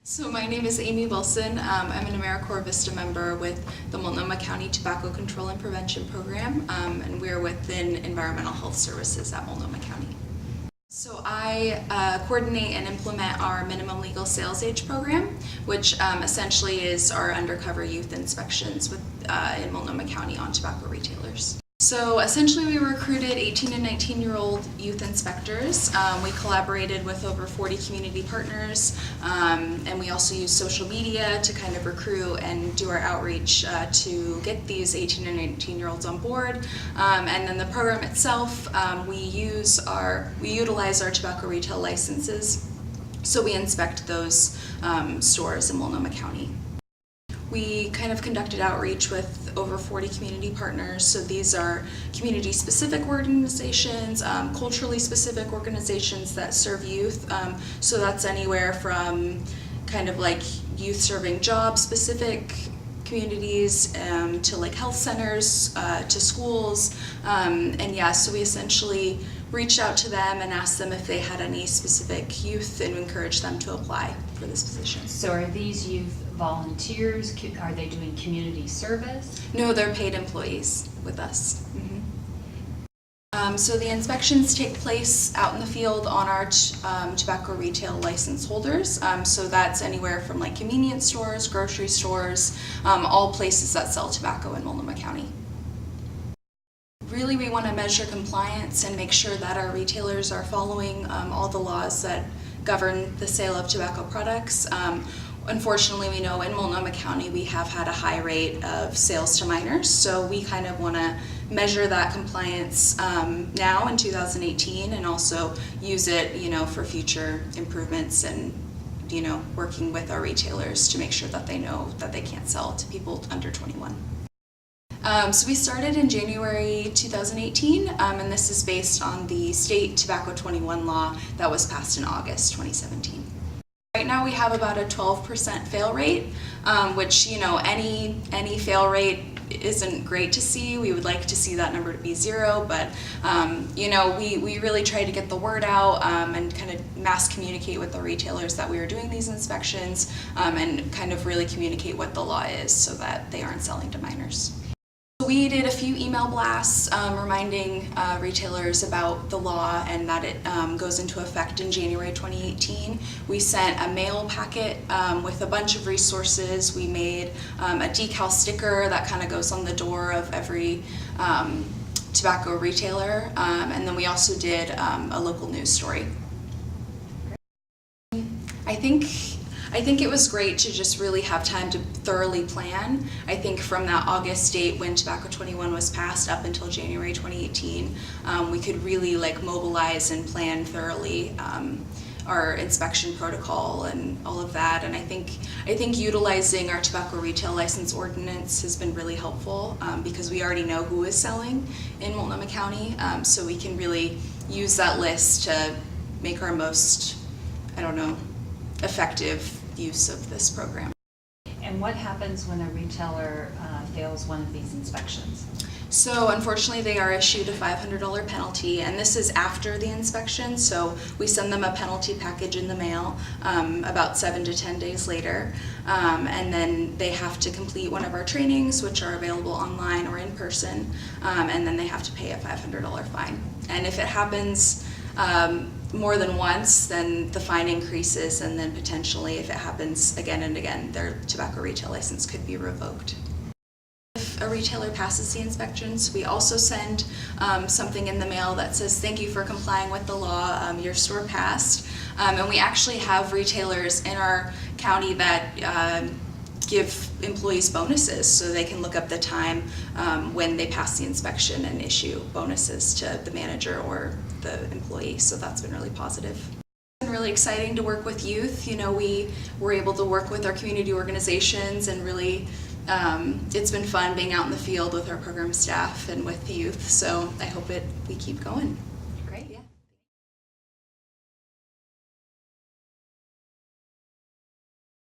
So my name is Amy Wilson. I'm an Americorp VISTA member with the Multnomah County Tobacco Control and Prevention Program, and we're within Environmental Health Services at Multnomah County. So I coordinate and implement our minimum legal sales age program, which essentially is our undercover youth inspections in Multnomah County on tobacco retailers. So essentially we recruited 18 and 19-year-old youth inspectors. We collaborated with over 40 community partners, and we also used social media to kind of recruit and do our outreach to get these 18 and 19-year-olds on board. And then the program itself, we utilize our tobacco retail licenses, so we inspect those stores in Multnomah County. We kind of conducted outreach with over 40 community partners. So these are community-specific organizations, culturally specific organizations that serve youth. So that's anywhere from kind of like youth serving job-specific communities to like health centers, to schools. And yeah, so we essentially reached out to them and asked them if they had any specific youth and encouraged them to apply for this position. So are these youth volunteers? Are they doing community service? No, they're paid employees with us. So the inspections take place out in the field on our tobacco retail license holders. So that's anywhere from like convenience stores, grocery stores, all places that sell tobacco in Multnomah County. Really, we want to measure compliance and make sure that our retailers are following all the laws that govern the sale of tobacco products. Unfortunately, we know in Multnomah County we have had a high rate of sales to minors, so we kind of want to measure that compliance now in 2018 and also use it, for future improvements and, working with our retailers to make sure that they know that they can't sell to people under 21. So we started in January 2018, and this is based on the state Tobacco 21 law that was passed in August 2017. Right now we have about a 12% fail rate, which, any fail rate isn't great to see. We would like to see that number to be 0, but, we really try to get the word out and kind of mass communicate with the retailers that we are doing these inspections and kind of really communicate what the law is so that they aren't selling to minors. We did a few email blasts reminding retailers about the law and that it goes into effect in January 2018. We sent a mail packet with a bunch of resources. We made a decal sticker that kind of goes on the door of every tobacco retailer, and then we also did a local news story. I think it was great to just really have time to thoroughly plan. I think from that August date when Tobacco 21 was passed up until January 2018, we could really mobilize and plan thoroughly our inspection protocol and all of that. And I think utilizing our tobacco retail license ordinance has been really helpful because we already know who is selling in Multnomah County, so we can really use that list to make our most, effective use of this program. And what happens when a retailer fails one of these inspections? So unfortunately they are issued a $500 penalty, and this is after the inspection, so we send them a penalty package in the mail about 7 to 10 days later, and then they have to complete one of our trainings, which are available online or in person, and then they have to pay a $500 fine. And if it happens more than once, then the fine increases, and then potentially if it happens again and again, their tobacco retail license could be revoked. If a retailer passes the inspections, we also send something in the mail that says, "Thank you for complying with the law, your store passed." And we actually have retailers in our county that give employees bonuses, so they can look up the time when they pass the inspection and issue bonuses to the manager or the employee, so that's been really positive. It's been really exciting to work with youth. We were able to work with our community organizations, and really it's been fun being out in the field with our program staff and with the youth, so I hope we keep going.